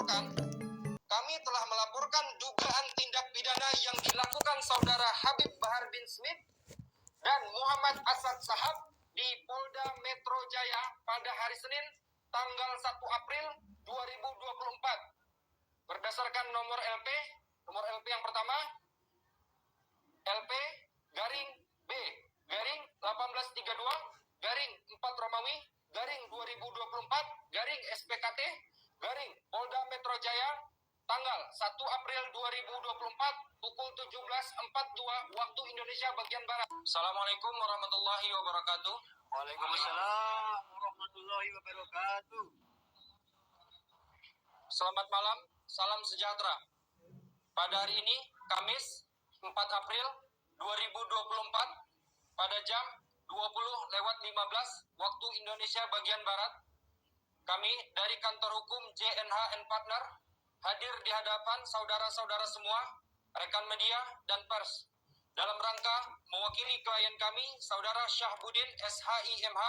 laporkan, kami telah melaporkan dugaan tindak pidana yang dilakukan saudara Habib Bahar bin Smith dan Muhammad Asad Shahab di Polda Metro Jaya pada hari Senin tanggal 1 April 2024. Berdasarkan nomor LP yang pertama, LP garing B garing 1832 garing 4 Romawi garing 2024 garing SPKT garing Polda Metro Jaya tanggal 1 April 2024 pukul 17.42 waktu Indonesia bagian Barat. Assalamualaikum warahmatullahi wabarakatuh. Waalaikumsalam warahmatullahi wabarakatuh. Selamat malam, salam sejahtera. Pada hari ini, Kamis 4 April 2024 pada jam 20.15 waktu Indonesia bagian Barat, kami dari kantor hukum JNH & Partner hadir di hadapan saudara-saudara semua, rekan media dan pers, dalam rangka mewakili klien kami, saudara Syahbudin SHIMH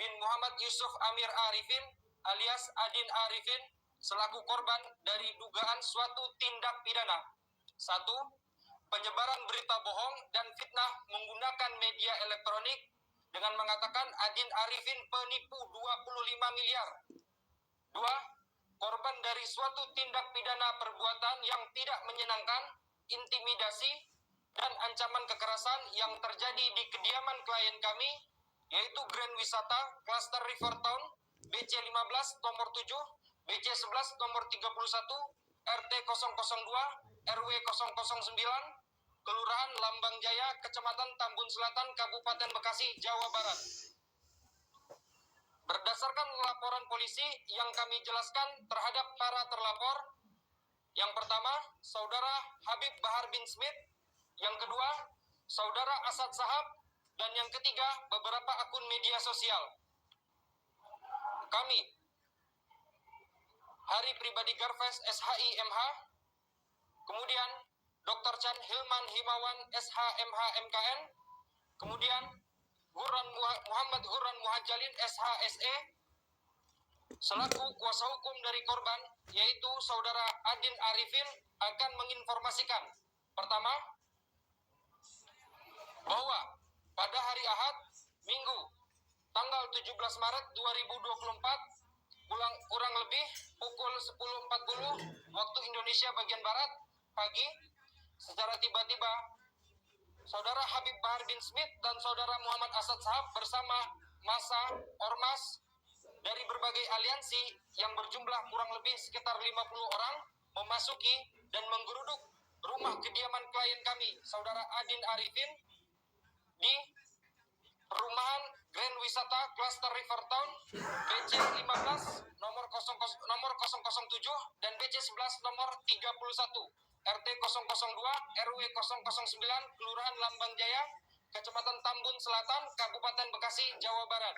bin Muhammad Yusuf Amir Arifin alias Adin Arifin selaku korban dari dugaan suatu tindak pidana. 1. Penyebaran berita bohong dan fitnah menggunakan media elektronik dengan mengatakan Adin Arifin penipu 25 miliar. 2. Korban dari suatu tindak pidana perbuatan yang tidak menyenangkan, intimidasi, dan ancaman kekerasan yang terjadi di kediaman klien kami, yaitu Grand Wisata Cluster River Town, BC 15 nomor 7, BC 11 nomor 31, RT 002, RW 009, Kelurahan Lambang Jaya, Kecamatan Tambun Selatan, Kabupaten Bekasi, Jawa Barat. Berdasarkan laporan polisi yang kami jelaskan terhadap para terlapor, yang pertama, saudara Habib Bahar bin Smith, yang kedua, saudara Asad Shahab, dan yang ketiga, beberapa akun media sosial. Kami, Hari Pribadi Garves SHIMH, kemudian Dr. Chan Hilman Himawan SHMH MKN, kemudian Muhammad Hurran Muhajalin SHSE, selaku kuasa hukum dari korban, yaitu saudara Adin Arifin, akan menginformasikan. Pertama, bahwa pada hari Ahad, Minggu, tanggal 17 Maret 2024, kurang lebih pukul 10.40 waktu Indonesia bagian Barat pagi, secara tiba-tiba saudara Habib Bahar bin Smith dan saudara Muhammad Asad Shahab bersama massa ormas dari berbagai aliansi yang berjumlah kurang lebih sekitar 50 orang memasuki dan menggeruduk rumah kediaman klien kami, saudara Adin Arifin, di perumahan Grand Wisata Cluster River Town, BC 15 nomor 007 dan BC 11 nomor 31, RT 002, RW 009, Kelurahan Lambang Jaya, Kecamatan Tambun Selatan, Kabupaten Bekasi, Jawa Barat.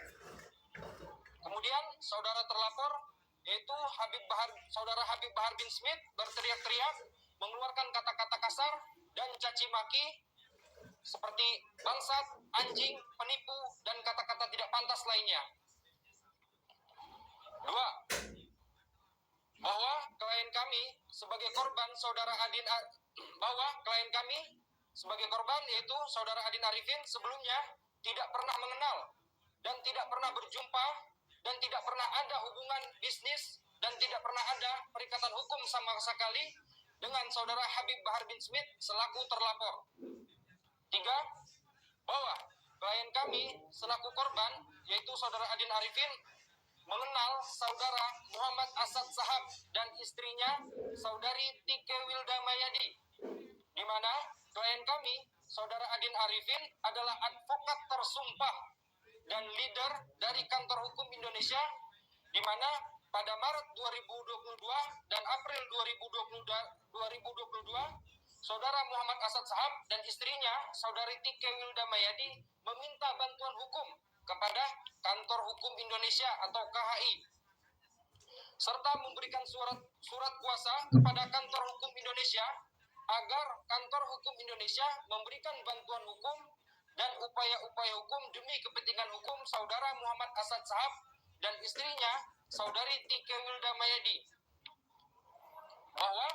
Kemudian saudara terlapor, yaitu saudara Habib Bahar bin Smith, berteriak-teriak, mengeluarkan kata-kata kasar dan caci maki seperti bangsat, anjing, penipu, dan kata-kata tidak pantas lainnya. 2. Bahwa klien kami sebagai korban yaitu saudara Adin Arifin sebelumnya tidak pernah mengenal dan tidak pernah berjumpa dan tidak pernah ada hubungan bisnis dan tidak pernah ada perikatan hukum sama sekali dengan saudara Habib Bahar bin Smith selaku terlapor. 3. Bahwa klien kami selaku korban, yaitu saudara Adin Arifin, mengenal saudara Muhammad Asad Shahab dan istrinya, saudari Tike Wilda Mayadi, di mana klien kami, saudara Adin Arifin, adalah advokat tersumpah dan leader dari kantor hukum Indonesia, di mana pada Maret 2022 dan April 2022, saudara Muhammad Asad Shahab dan istrinya, saudari Tike Wilda Mayadi, meminta bantuan hukum kepada Kantor Hukum Indonesia atau KHI, serta memberikan surat kuasa kepada Kantor Hukum Indonesia agar Kantor Hukum Indonesia memberikan bantuan hukum dan upaya-upaya hukum demi kepentingan hukum saudara Muhammad Asad Shahab dan istrinya, saudari Tike Wilda Mayadi. bahwa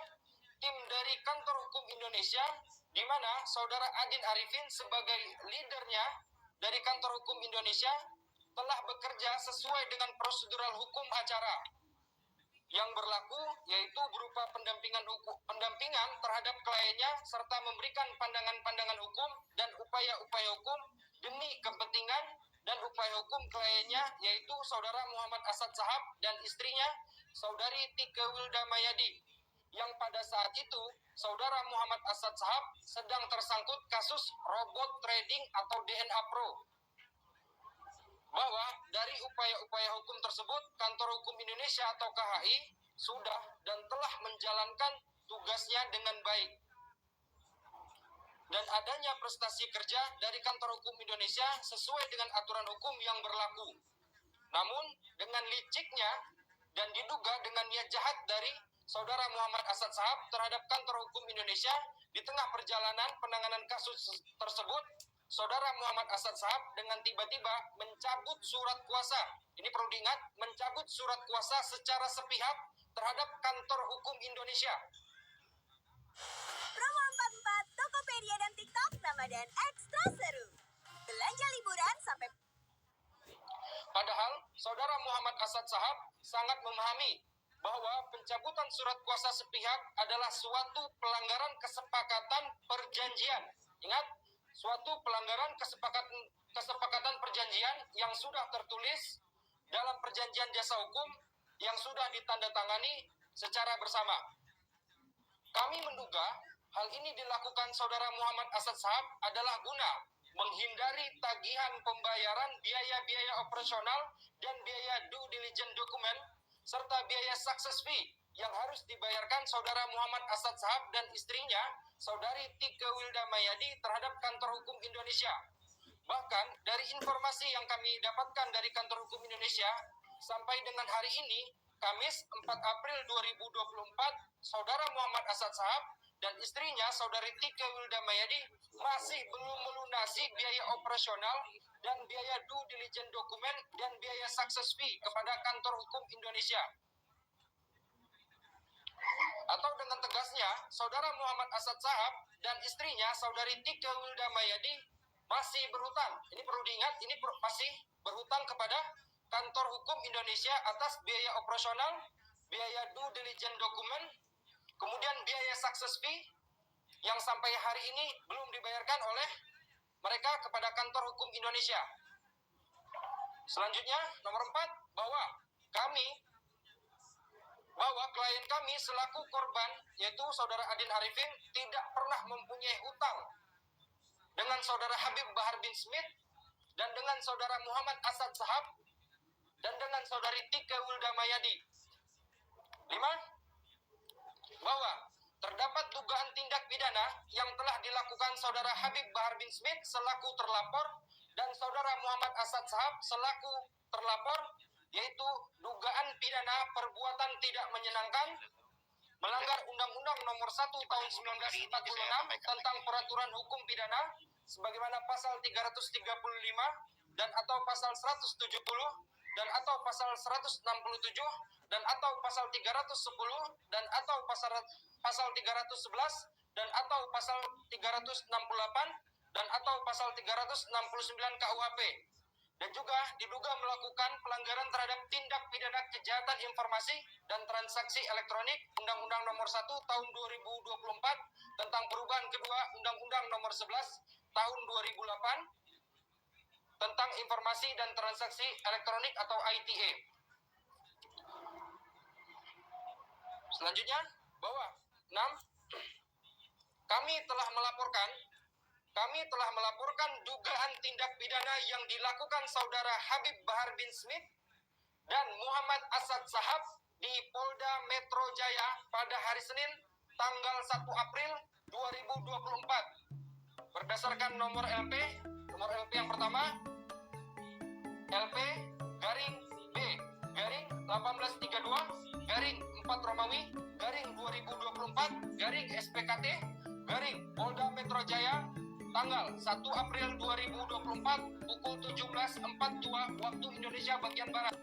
tim dari Kantor Hukum Indonesia, di mana Saudara Adin Arifin sebagai leadernya dari Kantor Hukum Indonesia, telah bekerja sesuai dengan prosedural hukum acara yang berlaku, yaitu berupa pendampingan terhadap kliennya serta memberikan pandangan-pandangan hukum dan upaya-upaya hukum demi kepentingan dan upaya hukum kliennya, yaitu Saudara Muhammad Asad Shahab dan istrinya Saudari Tike Wilda Mayadi, yang pada saat itu Saudara Muhammad Asad Shahab sedang tersangkut kasus robot trading atau DNA Pro. Bahwa dari upaya-upaya hukum tersebut, Kantor Hukum Indonesia atau KHI sudah dan telah menjalankan tugasnya dengan baik. Dan adanya prestasi kerja dari Kantor Hukum Indonesia sesuai dengan aturan hukum yang berlaku. Namun, dengan liciknya dan diduga dengan niat jahat dari Saudara Muhammad Asad Shahab terhadap Kantor Hukum Indonesia, di tengah perjalanan penanganan kasus tersebut, Saudara Muhammad Asad Shahab dengan tiba-tiba mencabut surat kuasa. Ini perlu diingat, mencabut surat kuasa secara sepihak terhadap Kantor Hukum Indonesia. Promo 44 Tokopedia dan TikTok Ramadan ekstra seru. Belanja liburan sampai. Padahal Saudara Muhammad Asad Shahab sangat memahami bahwa pencabutan surat kuasa sepihak adalah suatu pelanggaran kesepakatan perjanjian. Ingat, suatu pelanggaran kesepakatan perjanjian yang sudah tertulis dalam perjanjian jasa hukum yang sudah ditandatangani secara bersama. Kami menduga hal ini dilakukan Saudara Muhammad Asad Shahab adalah guna menghindari tagihan pembayaran biaya-biaya operasional dan biaya due diligence dokumen serta biaya success fee yang harus dibayarkan Saudara Muhammad Asad Shahab dan istrinya Saudari Tike Wilda Mayadi terhadap Kantor Hukum Indonesia. Bahkan dari informasi yang kami dapatkan dari Kantor Hukum Indonesia, sampai dengan hari ini, Kamis 4 April 2024, Saudara Muhammad Asad Shahab dan istrinya Saudari Tike Wilda Mayadi masih belum melunasi biaya operasional dan biaya due diligence dokumen dan biaya success fee kepada Kantor Hukum Indonesia. Atau dengan tegasnya, Saudara Muhammad Asad Shahab dan istrinya Saudari Tike Wilda Mayadi masih berhutang. Ini perlu diingat, ini masih berhutang kepada Kantor Hukum Indonesia atas biaya operasional, biaya due diligence dokumen, kemudian biaya success fee yang sampai hari ini belum dibayarkan oleh mereka kepada Kantor Hukum Indonesia. Selanjutnya, nomor 4, bahwa klien kami selaku korban, yaitu Saudara Adin Arifin, tidak pernah mempunyai hutang dengan Saudara Habib Bahar bin Smith dan dengan Saudara Muhammad Asad Shahab dan dengan Saudari Tike Wilda Mayadi. 5, bahwa terdapat dugaan tindak pidana yang telah dilakukan Saudara Habib Bahar bin Smith selaku terlapor dan Saudara Muhammad Asad Shahab selaku terlapor, yaitu dugaan pidana perbuatan tidak menyenangkan, melanggar Undang-Undang Nomor 1 Tahun 1946 tentang Peraturan Hukum Pidana sebagaimana pasal 335 dan atau pasal 170 dan atau pasal 167 dan atau pasal 310 dan atau pasal 311 dan atau pasal 368 dan atau pasal 369 KUHP, dan juga diduga melakukan pelanggaran terhadap tindak pidana kejahatan informasi dan transaksi elektronik Undang-Undang Nomor 1 Tahun 2024 tentang perubahan kedua Undang-Undang Nomor 11 Tahun 2008 tentang informasi dan transaksi elektronik atau ITE. Selanjutnya, bahwa 6, kami telah melaporkan dugaan tindak pidana yang dilakukan Saudara Habib Bahar bin Smith dan Muhammad Asad Shahab di Polda Metro Jaya pada hari Senin tanggal 1 April 2024 berdasarkan nomor LP yang pertama LP garing B garing 1832 garing 4 Romawi garing 2024 garing SPKT garing Polda Metro Jaya tanggal 1 April 2024 pukul 17.42 waktu Indonesia bagian Barat.